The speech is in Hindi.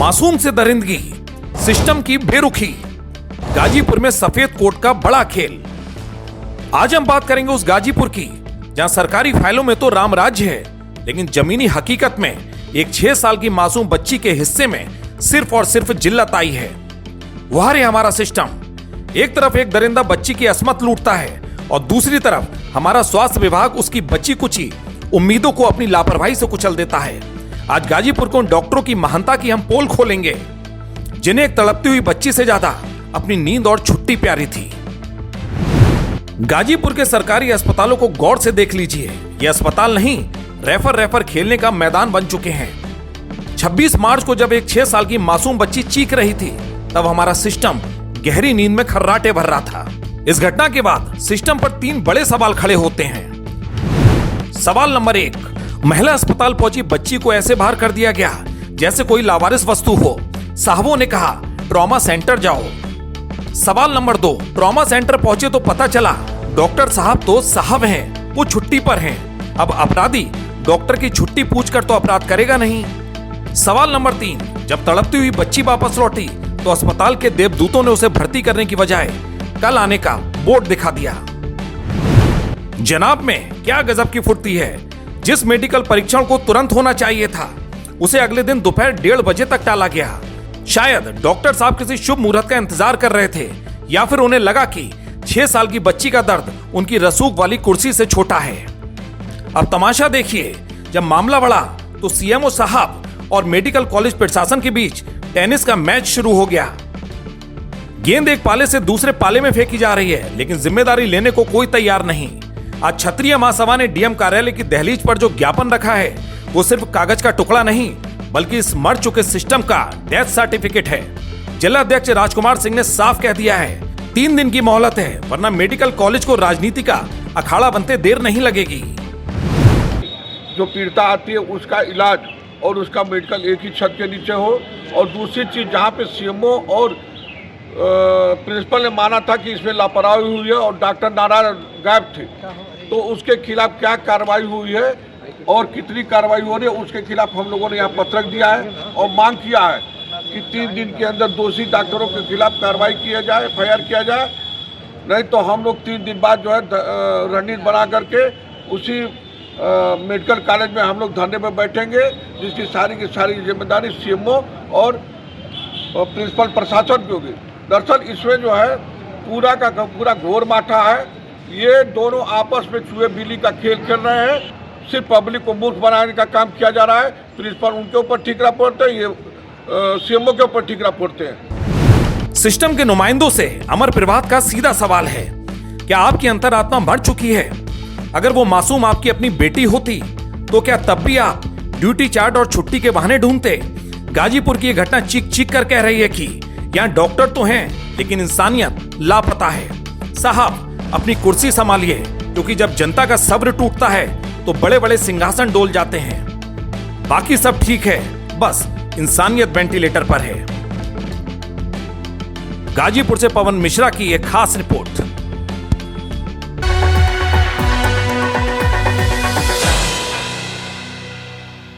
मासूम से दरिंदगी, सिस्टम की बेरुखी, गाजीपुर में सफेद कोट का बड़ा खेल। आज हम बात करेंगे उस गाजीपुर की जहां सरकारी फाइलों में तो राम राज्य है, लेकिन जमीनी हकीकत में एक 6 साल की मासूम बच्ची के हिस्से में सिर्फ और सिर्फ जिल्लत आई है। वह रे हमारा सिस्टम, एक तरफ एक दरिंदा बच्ची की असमत लूटता है और दूसरी तरफ हमारा स्वास्थ्य विभाग उसकी बच्ची कुची उम्मीदों को अपनी लापरवाही से कुचल देता है। आज गाजीपुर को उन डॉक्टरों की महानता की हम पोल खोलेंगे जिन्हें एक तड़पती हुई बच्ची से ज्यादा अपनी नींद और छुट्टी प्यारी थी। गाजीपुर के सरकारी अस्पतालों को गौर से देख लीजिए, ये अस्पताल नहीं रेफर खेलने का मैदान बन चुके हैं। 26 मार्च को जब एक 6 साल की मासूम बच्ची चीख रही थी तब हमारा सिस्टम गहरी नींद में खर्राटे भर रहा था। इस घटना के बाद सिस्टम पर 3 बड़े सवाल खड़े होते हैं। सवाल नंबर 1, महिला अस्पताल पहुंची बच्ची को ऐसे बाहर कर दिया गया जैसे कोई लावारिस वस्तु हो। साहबों ने कहा ट्रॉमा सेंटर जाओ। सवाल नंबर 2, ट्रॉमा सेंटर पहुंचे तो पता चला डॉक्टर साहब तो साहब हैं, वो छुट्टी पर हैं। अब अपराधी डॉक्टर की छुट्टी पूछकर तो अपराध करेगा नहीं। सवाल नंबर 3, जब तड़पती हुई बच्ची वापस लौटी तो अस्पताल के देवदूतों ने उसे भर्ती करने की बजाय कल आने का बोर्ड दिखा दिया। जनाब में क्या गजब की फुर्ती है। जिस मेडिकल परीक्षण को तुरंत होना चाहिए था उसे अगले दिन दोपहर 1:30 बजे तक टाला गया। शायद डॉक्टर साहब किसी शुभ मुहूर्त का इंतजार कर रहे थे या फिर उन्हें लगा कि 6 साल की बच्ची का दर्द उनकी रसूख वाली कुर्सी से छोटा है। अब तमाशा देखिए, जब मामला बढ़ा तो सीएमओ साहब और मेडिकल कॉलेज प्रशासन के बीच टेनिस का मैच शुरू हो गया। गेंद एक पाले से दूसरे पाले में फेंकी जा रही है, लेकिन जिम्मेदारी लेने को कोई तैयार नहीं। आज क्षत्रिय महासभा ने डीएम कार्यालय की दहलीज पर जो ज्ञापन रखा है वो सिर्फ कागज का टुकड़ा नहीं बल्कि इस मर चुके सिस्टम का डेथ सर्टिफिकेट है। जिला अध्यक्ष राजकुमार सिंह ने साफ कह दिया है 3 दिन की मोहलत है, वरना मेडिकल कॉलेज को राजनीति का अखाड़ा बनते देर नहीं लगेगी। जो पीड़िता आती है उसका इलाज और उसका मेडिकल एक ही छत के नीचे हो। और दूसरी चीज, जहाँ पे सीएमओ और प्रिंसिपल ने माना था कि इसमें लापरवाही हुई है और डॉक्टर नारायण गायब थे, तो उसके खिलाफ क्या कार्रवाई हुई है और कितनी कार्रवाई हो रही है उसके खिलाफ हम लोगों ने यहाँ पत्रक दिया है और मांग किया है कि 3 दिन के अंदर दोषी डॉक्टरों के खिलाफ कार्रवाई किया जाए, FIR किया जाए। नहीं तो हम लोग 3 दिन बाद जो है रणनीति बना करके उसी मेडिकल कॉलेज में हम लोग धरने पर बैठेंगे, जिसकी सारी की सारी जिम्मेदारी सीएमओ और प्रिंसिपल प्रशासन की होगी। दरअसल इसमें जो है पूरा का पूरा घोर माठा है। ये दोनों आपस में चूहे बिल्ली का खेल खेल रहे हैं। सिर्फ पब्लिक को मूर्ख बनाने का काम किया जा रहा है। प्रिंसिपल उनके ऊपर ठीकरा फोड़ते हैं, ये सीएमओ के ऊपर ठीकरा फोड़ते हैं। सिस्टम के नुमाइंदों से अमर प्रभात का सीधा सवाल है, क्या आपकी अंतरात्मा मर चुकी है? अगर वो मासूम आपकी अपनी बेटी होती तो क्या तब भी आप ड्यूटी चार्ट और छुट्टी के बहाने ढूंढते? गाजीपुर की यह घटना चीख चीख कर कह रही है कि यहाँ डॉक्टर तो हैं लेकिन इंसानियत लापता है। साहब अपनी कुर्सी संभालिए, क्योंकि जब जनता का सब्र टूटता है तो बड़े बड़े सिंहासन डोल जाते हैं। बाकी सब ठीक है, बस इंसानियत वेंटिलेटर पर है। गाजीपुर से पवन मिश्रा की एक खास रिपोर्ट।